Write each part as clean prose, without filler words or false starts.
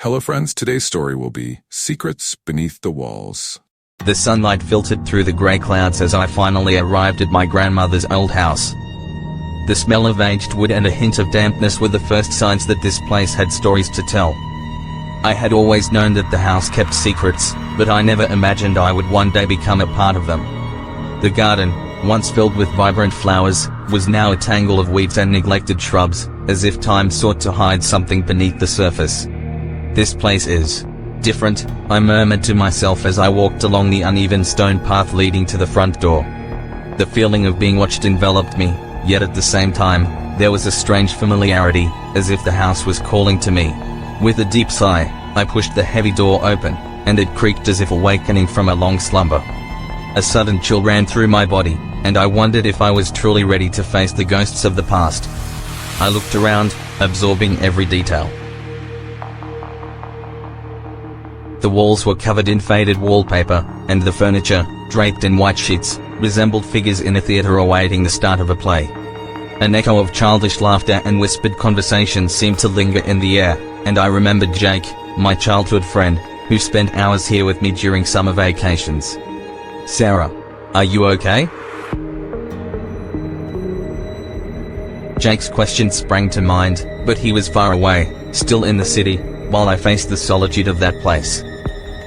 Hello friends, today's story will be Secrets Beneath the Walls. The sunlight filtered through the grey clouds as I finally arrived at my grandmother's old house. The smell of aged wood and a hint of dampness were the first signs that this place had stories to tell. I had always known that the house kept secrets, but I never imagined I would one day become a part of them. The garden, once filled with vibrant flowers, was now a tangle of weeds and neglected shrubs, as if time sought to hide something beneath the surface. This place is different, I murmured to myself as I walked along the uneven stone path leading to the front door. The feeling of being watched enveloped me, yet at the same time, there was a strange familiarity, as if the house was calling to me. With a deep sigh, I pushed the heavy door open, and it creaked as if awakening from a long slumber. A sudden chill ran through my body, and I wondered if I was truly ready to face the ghosts of the past. I looked around, absorbing every detail. The walls were covered in faded wallpaper, and the furniture, draped in white sheets, resembled figures in a theater awaiting the start of a play. An echo of childish laughter and whispered conversation seemed to linger in the air, and I remembered Jake, my childhood friend, who spent hours here with me during summer vacations. "Sarah, are you okay?" Jake's question sprang to mind, but he was far away, still in the city, while I faced the solitude of that place.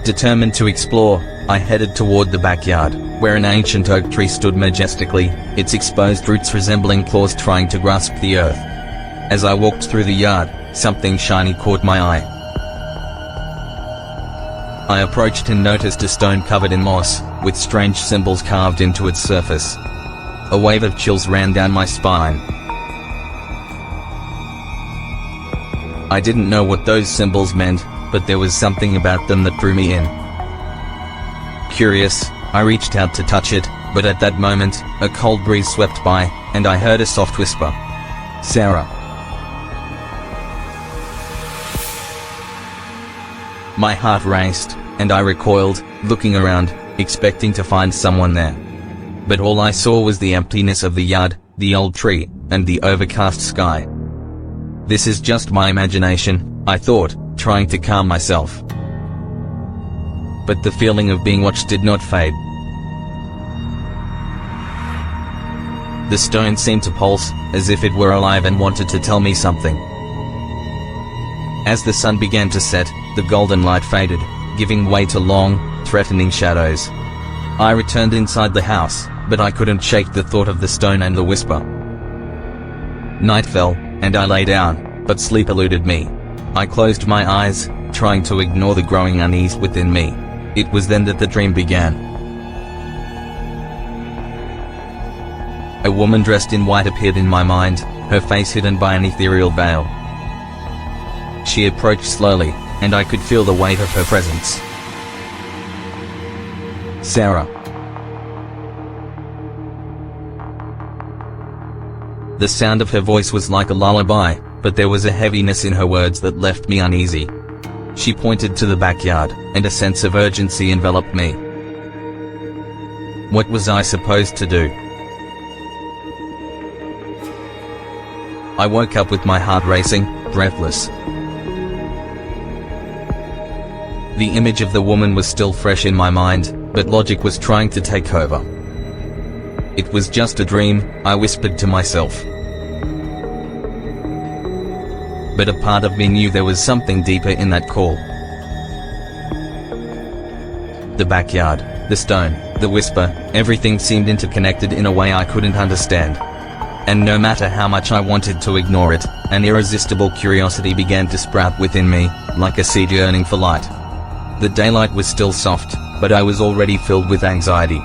Determined to explore, I headed toward the backyard, where an ancient oak tree stood majestically, its exposed roots resembling claws trying to grasp the earth. As I walked through the yard, something shiny caught my eye. I approached and noticed a stone covered in moss, with strange symbols carved into its surface. A wave of chills ran down my spine. I didn't know what those symbols meant, but there was something about them that drew me in. Curious, I reached out to touch it, but at that moment, a cold breeze swept by, and I heard a soft whisper. "Sarah." My heart raced, and I recoiled, looking around, expecting to find someone there. But all I saw was the emptiness of the yard, the old tree, and the overcast sky. This is just my imagination, I thought, trying to calm myself. But the feeling of being watched did not fade. The stone seemed to pulse, as if it were alive and wanted to tell me something. As the sun began to set, the golden light faded, giving way to long, threatening shadows. I returned inside the house, but I couldn't shake the thought of the stone and the whisper. Night fell, and I lay down, but sleep eluded me. I closed my eyes, trying to ignore the growing unease within me. It was then that the dream began. A woman dressed in white appeared in my mind, her face hidden by an ethereal veil. She approached slowly, and I could feel the weight of her presence. "Sarah." The sound of her voice was like a lullaby, but there was a heaviness in her words that left me uneasy. She pointed to the backyard, and a sense of urgency enveloped me. What was I supposed to do? I woke up with my heart racing, breathless. The image of the woman was still fresh in my mind, but logic was trying to take over. "It was just a dream," I whispered to myself. But a part of me knew there was something deeper in that call. The backyard, the stone, the whisper, everything seemed interconnected in a way I couldn't understand. And no matter how much I wanted to ignore it, an irresistible curiosity began to sprout within me, like a seed yearning for light. The daylight was still soft, but I was already filled with anxiety.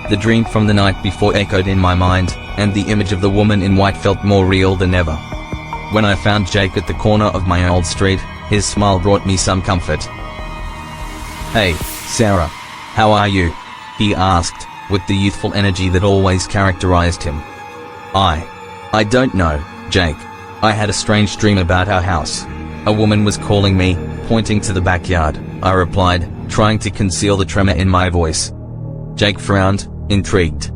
The dream from the night before echoed in my mind, and the image of the woman in white felt more real than ever. When I found Jake at the corner of my old street, his smile brought me some comfort. "Hey, Sarah. How are you?" he asked, with the youthful energy that always characterized him. I don't know, Jake. I had a strange dream about our house. A woman was calling me, pointing to the backyard, I replied, trying to conceal the tremor in my voice. Jake frowned, intrigued.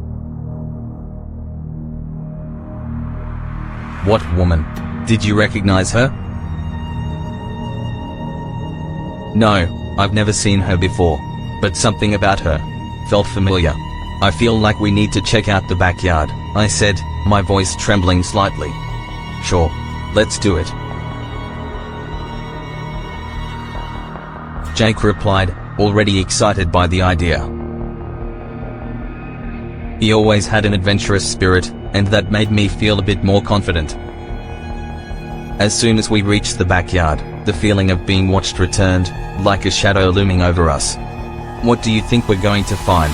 "What woman? Did you recognize her?" No, I've never seen her before. But something about her felt familiar. I feel like we need to check out the backyard, I said, my voice trembling slightly. Sure, let's do it. Jake replied, already excited by the idea. He always had an adventurous spirit, and that made me feel a bit more confident. As soon as we reached the backyard, the feeling of being watched returned, like a shadow looming over us. What do you think we're going to find?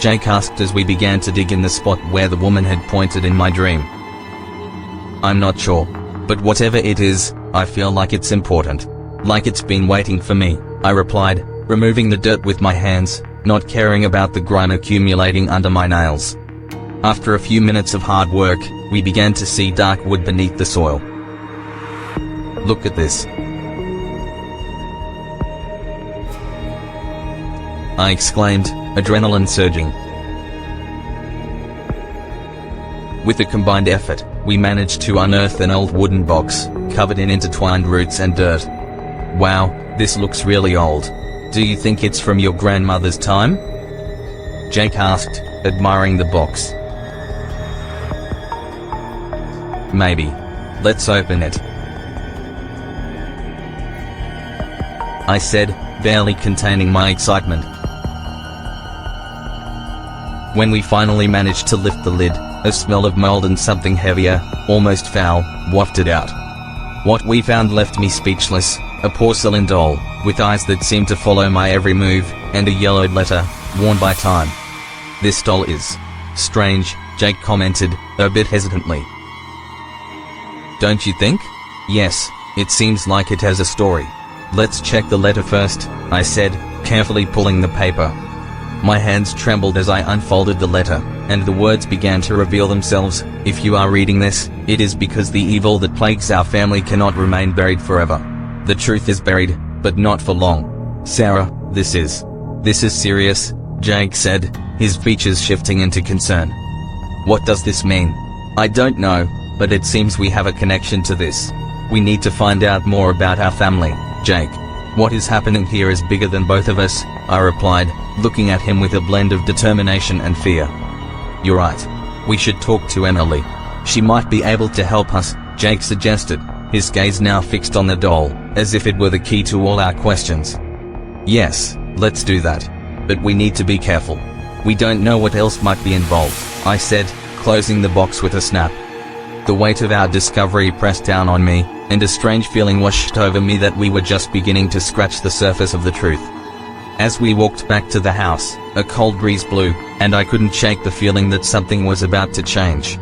Jake asked as we began to dig in the spot where the woman had pointed in my dream. I'm not sure, but whatever it is, I feel like it's important. Like it's been waiting for me, I replied, removing the dirt with my hands, not caring about the grime accumulating under my nails. After a few minutes of hard work, we began to see dark wood beneath the soil. Look at this. I exclaimed, adrenaline surging. With a combined effort, we managed to unearth an old wooden box, covered in intertwined roots and dirt. Wow, this looks really old. Do you think it's from your grandmother's time? Jake asked, admiring the box. Maybe. Let's open it. I said, barely containing my excitement. When we finally managed to lift the lid, a smell of mold and something heavier, almost foul, wafted out. What we found left me speechless, a porcelain doll, with eyes that seemed to follow my every move, and a yellowed letter, worn by time. This doll is strange, Jake commented, a bit hesitantly. Don't you think? Yes, it seems like it has a story. Let's check the letter first, I said, carefully pulling the paper. My hands trembled as I unfolded the letter, and the words began to reveal themselves. If you are reading this, it is because the evil that plagues our family cannot remain buried forever. The truth is buried, but not for long. Sarah, this is serious, Jake said, his features shifting into concern. What does this mean? I don't know, but it seems we have a connection to this. We need to find out more about our family, Jake. What is happening here is bigger than both of us, I replied, looking at him with a blend of determination and fear. You're right. We should talk to Emily. She might be able to help us, Jake suggested, his gaze now fixed on the doll, as if it were the key to all our questions. Yes, let's do that. But we need to be careful. We don't know what else might be involved, I said, closing the box with a snap. The weight of our discovery pressed down on me, and a strange feeling washed over me that we were just beginning to scratch the surface of the truth. As we walked back to the house, a cold breeze blew, and I couldn't shake the feeling that something was about to change.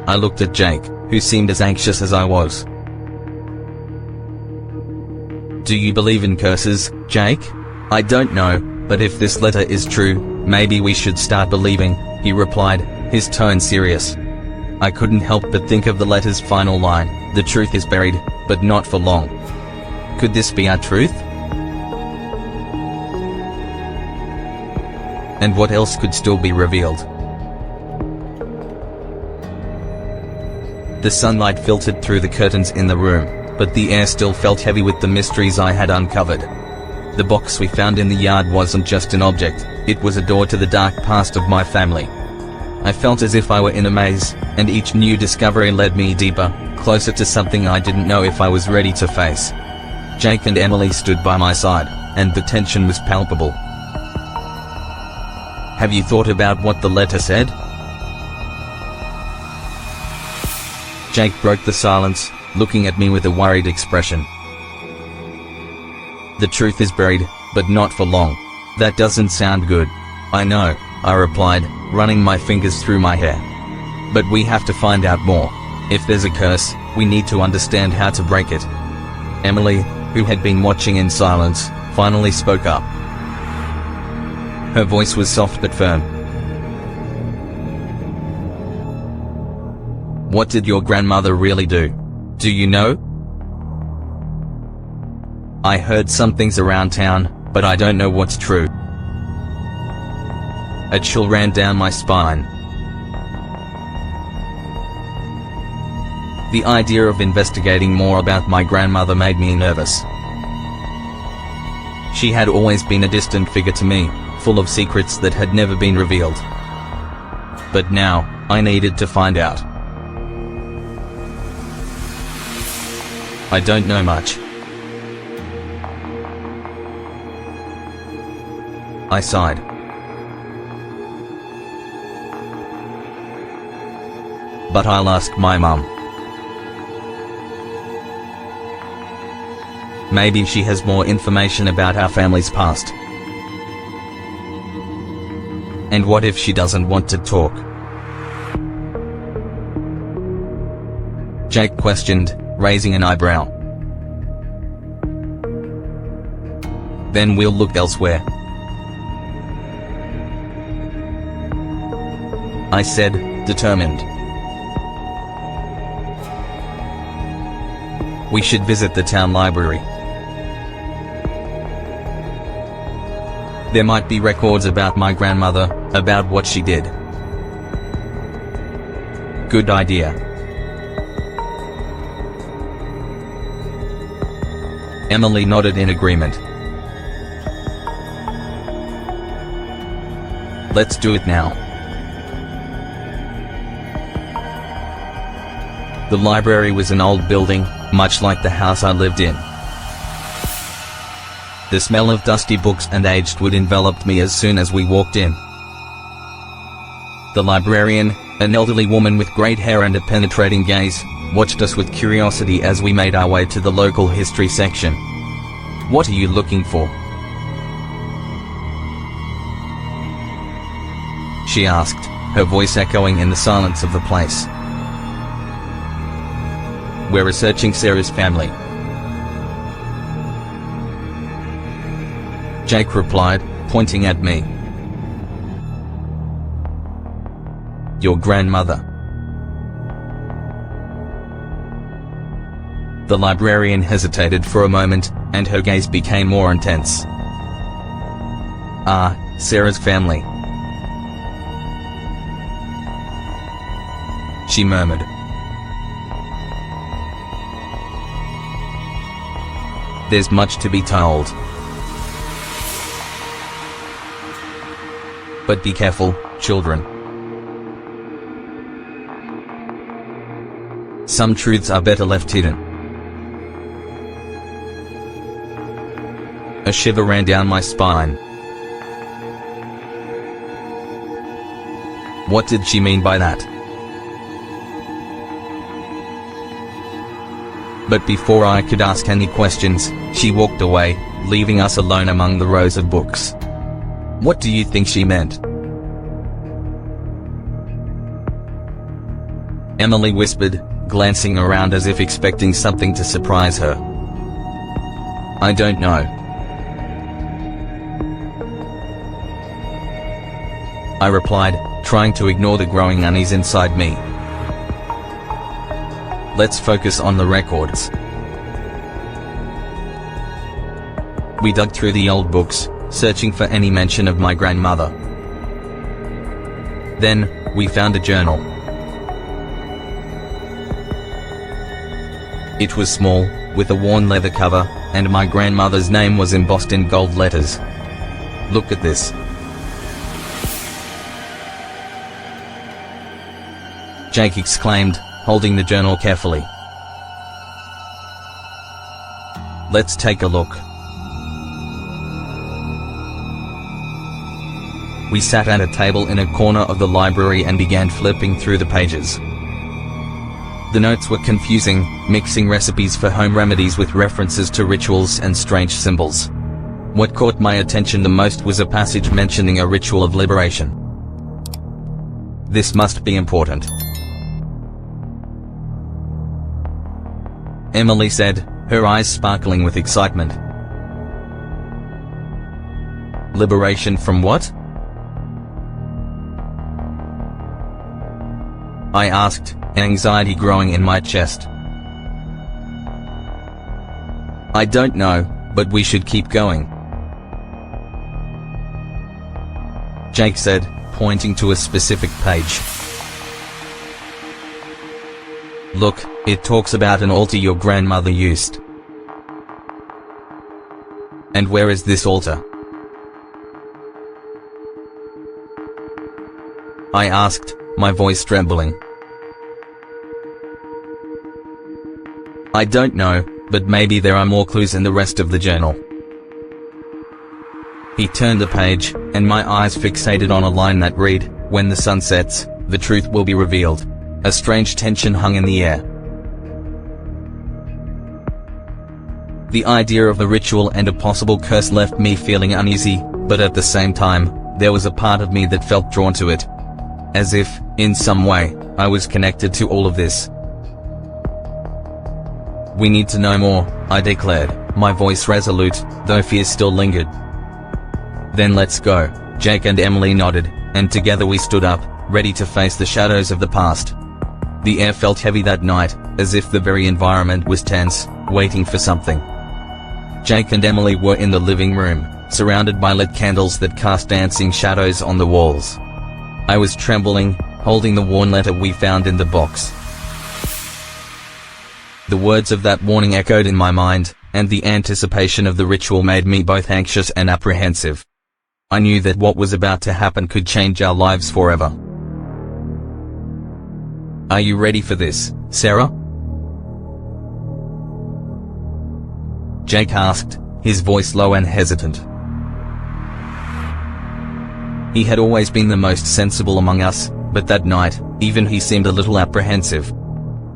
I looked at Jake, who seemed as anxious as I was. Do you believe in curses, Jake? I don't know, but if this letter is true, maybe we should start believing, he replied, his tone serious. I couldn't help but think of the letter's final line, the truth is buried, but not for long. Could this be our truth? And what else could still be revealed? The sunlight filtered through the curtains in the room, but the air still felt heavy with the mysteries I had uncovered. The box we found in the yard wasn't just an object, it was a door to the dark past of my family. I felt as if I were in a maze, and each new discovery led me deeper, closer to something I didn't know if I was ready to face. Jake and Emily stood by my side, and the tension was palpable. Have you thought about what the letter said? Jake broke the silence, looking at me with a worried expression. The truth is buried, but not for long. That doesn't sound good. I know, I replied, running my fingers through my hair. But we have to find out more. If there's a curse, we need to understand how to break it. Emily, who had been watching in silence, finally spoke up. Her voice was soft but firm. What did your grandmother really do? Do you know? I heard some things around town, but I don't know what's true. A chill ran down my spine. The idea of investigating more about my grandmother made me nervous. She had always been a distant figure to me, full of secrets that had never been revealed. But now, I needed to find out. I don't know much. I sighed. But I'll ask my mum. Maybe she has more information about our family's past. And what if she doesn't want to talk? Jake questioned, raising an eyebrow. Then we'll look elsewhere, I said, determined. We should visit the town library. There might be records about my grandmother, about what she did. Good idea. Emily nodded in agreement. Let's do it now. The library was an old building, much like the house I lived in. The smell of dusty books and aged wood enveloped me as soon as we walked in. The librarian, an elderly woman with great hair and a penetrating gaze, watched us with curiosity as we made our way to the local history section. What are you looking for? She asked, her voice echoing in the silence of the place. We're researching Sarah's family, Jake replied, pointing at me. Your grandmother. The librarian hesitated for a moment, and her gaze became more intense. Ah, Sarah's family, she murmured. There's much to be told. But be careful, children. Some truths are better left hidden. A shiver ran down my spine. What did she mean by that? But before I could ask any questions, she walked away, leaving us alone among the rows of books. What do you think she meant? Emily whispered, glancing around as if expecting something to surprise her. I don't know. I replied, trying to ignore the growing unease inside me. Let's focus on the records. We dug through the old books, searching for any mention of my grandmother. Then, we found a journal. It was small, with a worn leather cover, and my grandmother's name was embossed in gold letters. Look at this. Jake exclaimed, holding the journal carefully. Let's take a look. We sat at a table in a corner of the library and began flipping through the pages. The notes were confusing, mixing recipes for home remedies with references to rituals and strange symbols. What caught my attention the most was a passage mentioning a ritual of liberation. This must be important, Emily said, her eyes sparkling with excitement. Liberation from what? I asked, anxiety growing in my chest. I don't know, but we should keep going, Jake said, pointing to a specific page. Look, it talks about an altar your grandmother used. And where is this altar? I asked, my voice trembling. I don't know, but maybe there are more clues in the rest of the journal. He turned the page, and my eyes fixated on a line that read, "When the sun sets, the truth will be revealed." A strange tension hung in the air. The idea of a ritual and a possible curse left me feeling uneasy, but at the same time, there was a part of me that felt drawn to it. As if, in some way, I was connected to all of this. "We need to know more," I declared, my voice resolute, though fear still lingered. "Then let's go." Jake and Emily nodded, and together we stood up, ready to face the shadows of the past. The air felt heavy that night, as if the very environment was tense, waiting for something. Jake and Emily were in the living room, surrounded by lit candles that cast dancing shadows on the walls. I was trembling, holding the worn letter we found in the box. The words of that warning echoed in my mind, and the anticipation of the ritual made me both anxious and apprehensive. I knew that what was about to happen could change our lives forever. "Are you ready for this, Sarah?" Jake asked, his voice low and hesitant. He had always been the most sensible among us, but that night, even he seemed a little apprehensive.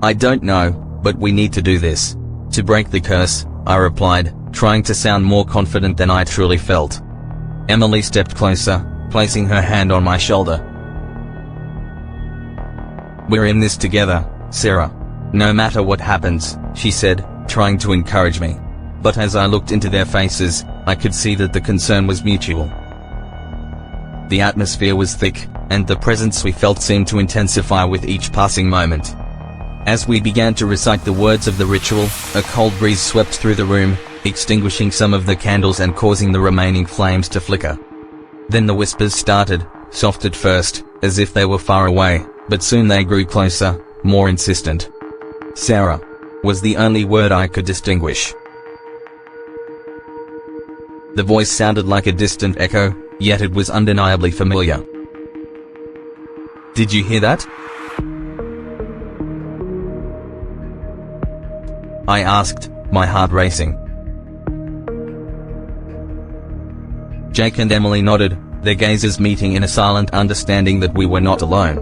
"I don't know, but we need to do this. To break the curse," I replied, trying to sound more confident than I truly felt. Emily stepped closer, placing her hand on my shoulder. "We're in this together, Sarah. No matter what happens," she said, trying to encourage me. But as I looked into their faces, I could see that the concern was mutual. The atmosphere was thick, and the presence we felt seemed to intensify with each passing moment. As we began to recite the words of the ritual, a cold breeze swept through the room, extinguishing some of the candles and causing the remaining flames to flicker. Then the whispers started, soft at first, as if they were far away, but soon they grew closer, more insistent. "Sarah," was the only word I could distinguish. The voice sounded like a distant echo, yet it was undeniably familiar. "Did you hear that?" I asked, my heart racing. Jake and Emily nodded, their gazes meeting in a silent understanding that we were not alone.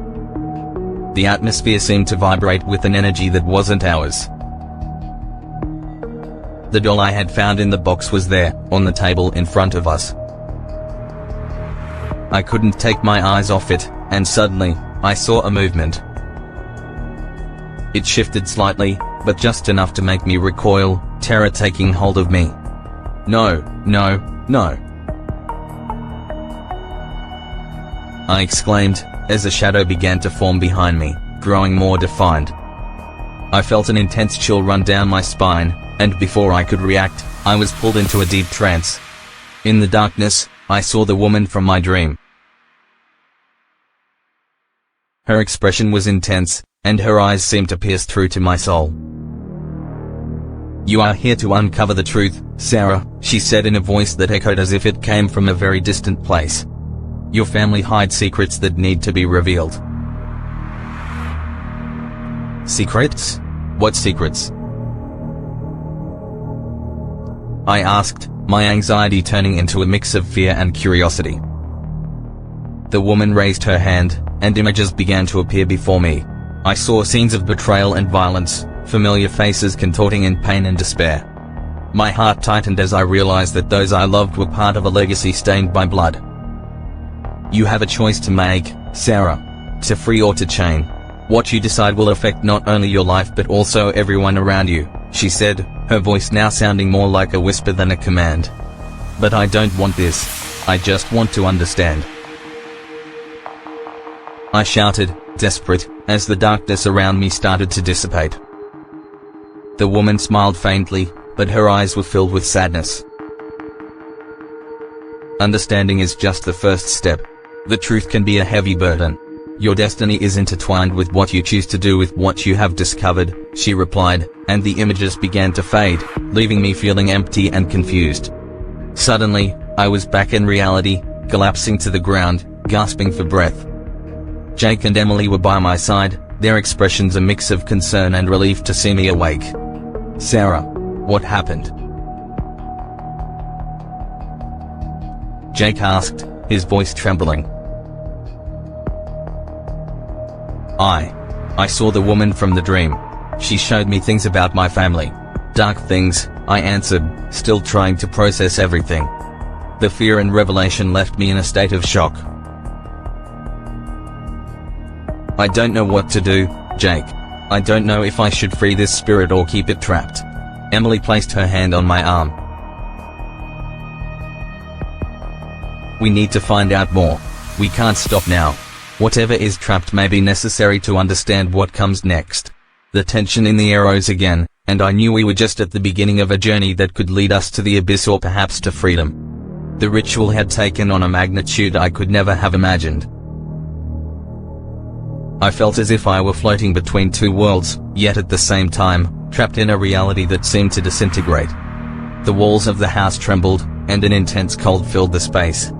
The atmosphere seemed to vibrate with an energy that wasn't ours. The doll I had found in the box was there, on the table in front of us. I couldn't take my eyes off it, and suddenly, I saw a movement. It shifted slightly, but just enough to make me recoil, terror taking hold of me. "No, no, no!" I exclaimed, as a shadow began to form behind me, growing more defined. I felt an intense chill run down my spine, and before I could react, I was pulled into a deep trance. In the darkness, I saw the woman from my dream. Her expression was intense, and her eyes seemed to pierce through to my soul. "You are here to uncover the truth, Sarah," she said in a voice that echoed as if it came from a very distant place. "Your family hides secrets that need to be revealed." "Secrets? What secrets?" I asked, my anxiety turning into a mix of fear and curiosity. The woman raised her hand, and images began to appear before me. I saw scenes of betrayal and violence, familiar faces contorting in pain and despair. My heart tightened as I realized that those I loved were part of a legacy stained by blood. "You have a choice to make, Sarah. To free or to chain. What you decide will affect not only your life but also everyone around you," she said, her voice now sounding more like a whisper than a command. "But I don't want this. I just want to understand." I shouted, desperate, as the darkness around me started to dissipate. The woman smiled faintly, but her eyes were filled with sadness. "Understanding is just the first step. The truth can be a heavy burden. Your destiny is intertwined with what you choose to do with what you have discovered, she replied, and the images began to fade, leaving me feeling empty and confused. Suddenly, I was back in reality, collapsing to the ground, gasping for breath. Jake and Emily were by my side, their expressions a mix of concern and relief to see me awake. Sarah, what happened? Jake asked, his voice trembling. I saw the woman from the dream. She showed me things about my family. Dark things, I answered, still trying to process everything. The fear and revelation left me in a state of shock. I don't know what to do, Jake. I don't know if I should free this spirit or keep it trapped. Emily placed her hand on my arm. We need to find out more. We can't stop now. Whatever is trapped may be necessary to understand what comes next. The tension in the air rose again, and I knew we were just at the beginning of a journey that could lead us to the abyss or perhaps to freedom. The ritual had taken on a magnitude I could never have imagined. I felt as if I were floating between two worlds, yet at the same time, trapped in a reality that seemed to disintegrate. The walls of the house trembled, and an intense cold filled the space.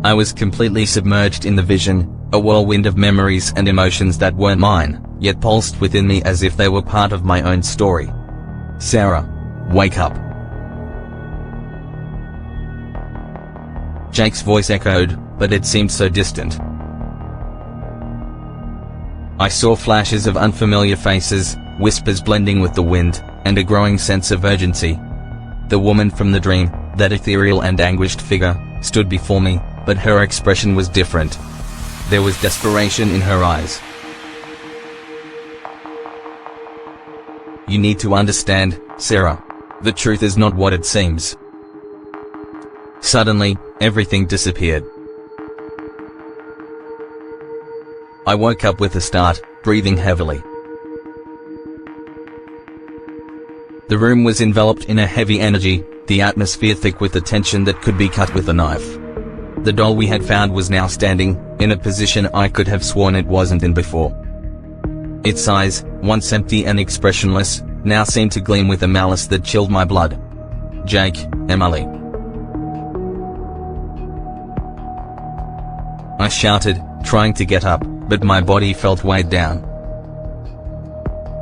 I was completely submerged in the vision, a whirlwind of memories and emotions that weren't mine, yet pulsed within me as if they were part of my own story. Sarah, wake up. Jake's voice echoed, but it seemed so distant. I saw flashes of unfamiliar faces, whispers blending with the wind, and a growing sense of urgency. The woman from the dream, that ethereal and anguished figure, stood before me, but her expression was different. There was desperation in her eyes. You need to understand, Sarah. The truth is not what it seems. Suddenly, everything disappeared. I woke up with a start, breathing heavily. The room was enveloped in a heavy energy, the atmosphere thick with a tension that could be cut with a knife. The doll we had found was now standing, in a position I could have sworn it wasn't in before. Its eyes, once empty and expressionless, now seemed to gleam with a malice that chilled my blood. Jake, Emily. I shouted, trying to get up, but my body felt weighed down.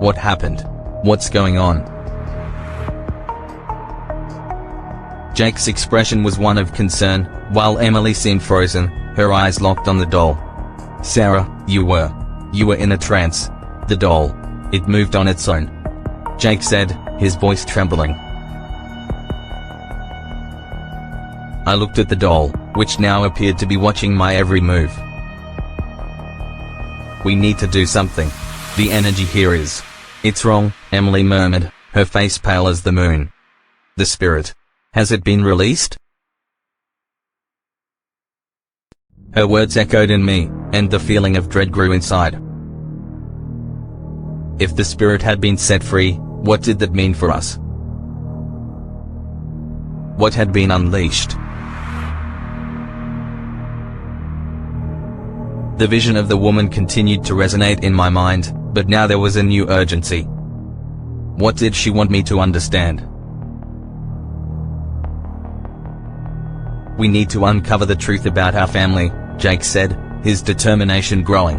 What happened? What's going on? Jake's expression was one of concern, while Emily seemed frozen, her eyes locked on the doll. Sarah, you were in a trance. The doll. It moved on its own. Jake said, his voice trembling. I looked at the doll, which now appeared to be watching my every move. We need to do something. The energy here is. It's wrong, Emily murmured, her face pale as the moon. The spirit. Has it been released? Her words echoed in me, and the feeling of dread grew inside. If the spirit had been set free, what did that mean for us? What had been unleashed? The vision of the woman continued to resonate in my mind, but now there was a new urgency. What did she want me to understand? We need to uncover the truth about our family, Jake said, his determination growing.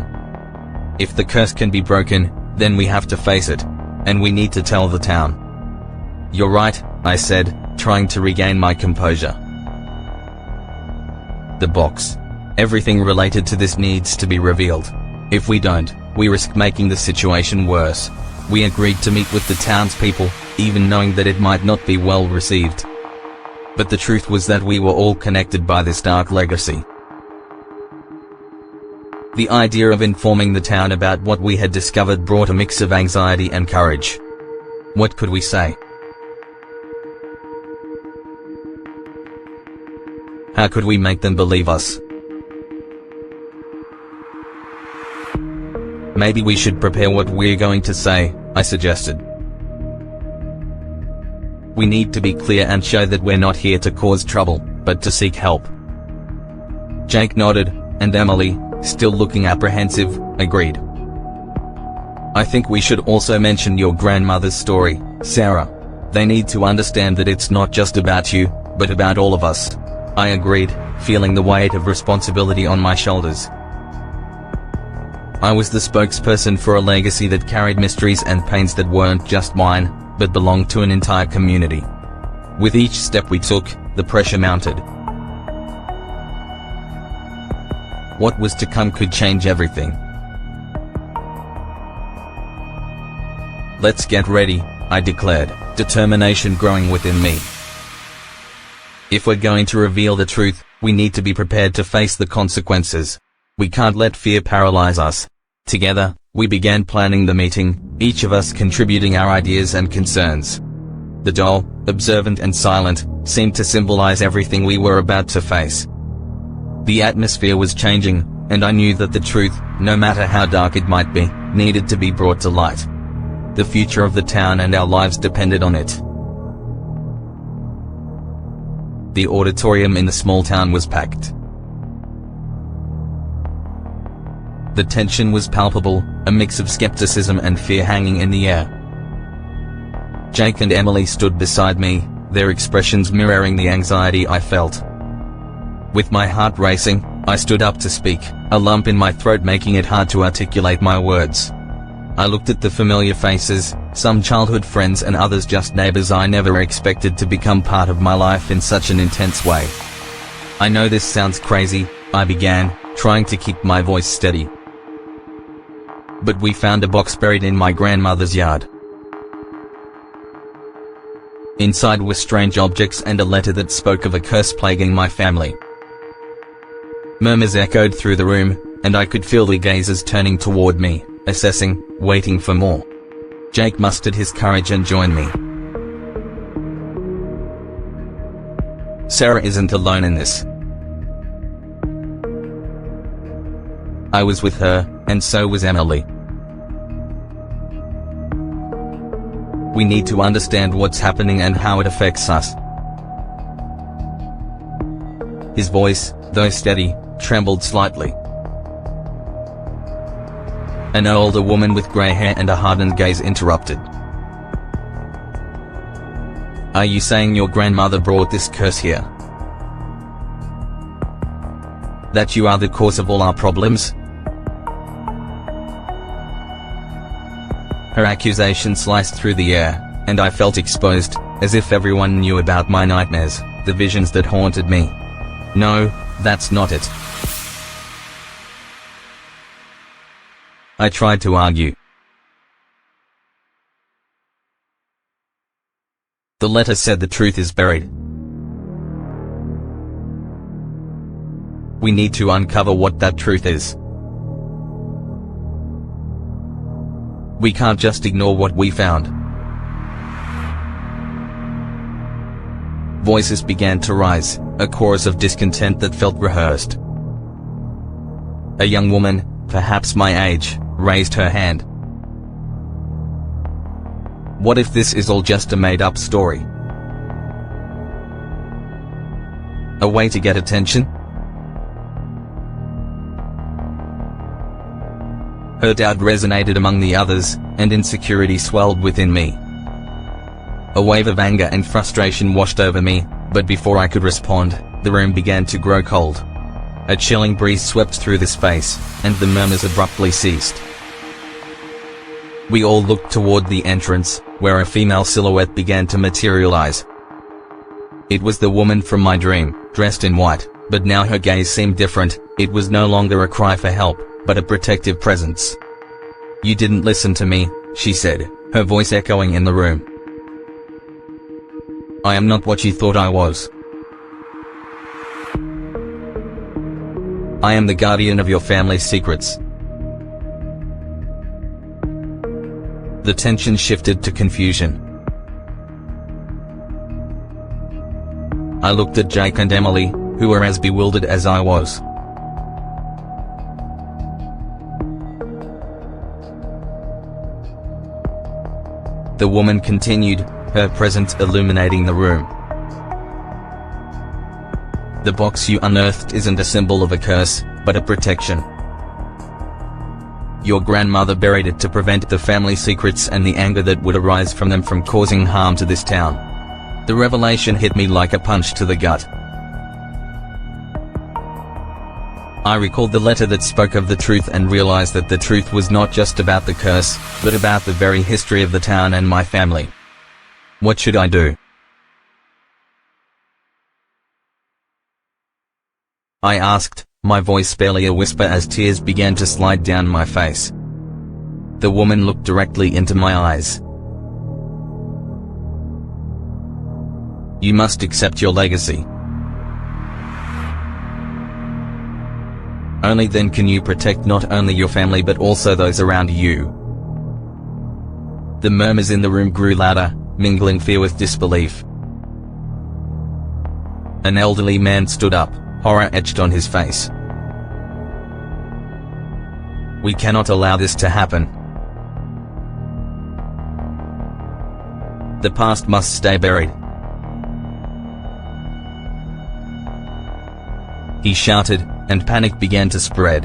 If the curse can be broken, then we have to face it. And we need to tell the town. You're right, I said, trying to regain my composure. The box. Everything related to this needs to be revealed. If we don't, we risk making the situation worse. We agreed to meet with the townspeople, even knowing that it might not be well received. But the truth was that we were all connected by this dark legacy. The idea of informing the town about what we had discovered brought a mix of anxiety and courage. What could we say? How could we make them believe us? Maybe we should prepare what we're going to say, I suggested. We need to be clear and show that we're not here to cause trouble, but to seek help. Jake nodded, and Emily, still looking apprehensive, agreed. I think we should also mention your grandmother's story, Sarah. They need to understand that it's not just about you, but about all of us. I agreed, feeling the weight of responsibility on my shoulders. I was the spokesperson for a legacy that carried mysteries and pains that weren't just mine, but belonged to an entire community. With each step we took, the pressure mounted. What was to come could change everything. Let's get ready, I declared, determination growing within me. If we're going to reveal the truth, we need to be prepared to face the consequences. We can't let fear paralyze us. Together, we began planning the meeting, each of us contributing our ideas and concerns. The doll, observant and silent, seemed to symbolize everything we were about to face. The atmosphere was changing, and I knew that the truth, no matter how dark it might be, needed to be brought to light. The future of the town and our lives depended on it. The auditorium in the small town was packed. The tension was palpable, a mix of skepticism and fear hanging in the air. Jake and Emily stood beside me, their expressions mirroring the anxiety I felt. With my heart racing, I stood up to speak, a lump in my throat making it hard to articulate my words. I looked at the familiar faces, some childhood friends and others just neighbors I never expected to become part of my life in such an intense way. I know this sounds crazy, I began, trying to keep my voice steady. But we found a box buried in my grandmother's yard. Inside were strange objects and a letter that spoke of a curse plaguing my family. Murmurs echoed through the room, and I could feel the gazes turning toward me, assessing, waiting for more. Jake mustered his courage and joined me. Sarah isn't alone in this. I was with her, and so was Emily. We need to understand what's happening and how it affects us. His voice, though steady, trembled slightly. An older woman with grey hair and a hardened gaze interrupted. Are you saying your grandmother brought this curse here? That you are the cause of all our problems? Her accusation sliced through the air, and I felt exposed, as if everyone knew about my nightmares, the visions that haunted me. No, that's not it. I tried to argue. The letter said the truth is buried. We need to uncover what that truth is. We can't just ignore what we found. Voices began to rise, a chorus of discontent that felt rehearsed. A young woman, perhaps my age, raised her hand. What if this is all just a made-up story? A way to get attention? Her doubt resonated among the others, and insecurity swelled within me. A wave of anger and frustration washed over me, but before I could respond, the room began to grow cold. A chilling breeze swept through the space, and the murmurs abruptly ceased. We all looked toward the entrance, where a female silhouette began to materialize. It was the woman from my dream, dressed in white, but now her gaze seemed different. It was no longer a cry for help, but a protective presence. You didn't listen to me, she said, her voice echoing in the room. I am not what you thought I was. I am the guardian of your family's secrets. The tension shifted to confusion. I looked at Jake and Emily, who were as bewildered as I was. The woman continued, her presence illuminating the room. The box you unearthed isn't a symbol of a curse, but a protection. Your grandmother buried it to prevent the family secrets and the anger that would arise from them from causing harm to this town. The revelation hit me like a punch to the gut. I recalled the letter that spoke of the truth and realized that the truth was not just about the curse, but about the very history of the town and my family. What should I do? I asked, my voice barely a whisper as tears began to slide down my face. The woman looked directly into my eyes. You must accept your legacy. Only then can you protect not only your family but also those around you. The murmurs in the room grew louder, mingling fear with disbelief. An elderly man stood up, horror etched on his face. We cannot allow this to happen. The past must stay buried. He shouted, and panic began to spread.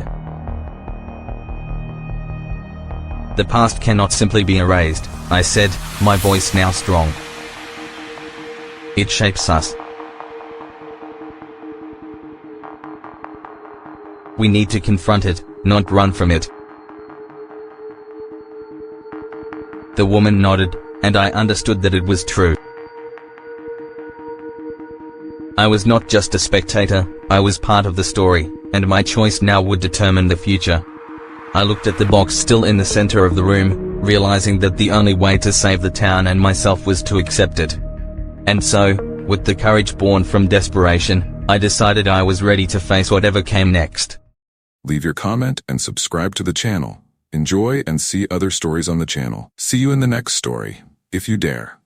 The past cannot simply be erased, I said, my voice now strong. It shapes us. We need to confront it, not run from it. The woman nodded, and I understood that it was true. I was not just a spectator, I was part of the story, and my choice now would determine the future. I looked at the box still in the center of the room, realizing that the only way to save the town and myself was to accept it. And so, with the courage born from desperation, I decided I was ready to face whatever came next. Leave your comment and subscribe to the channel. Enjoy and see other stories on the channel. See you in the next story, if you dare.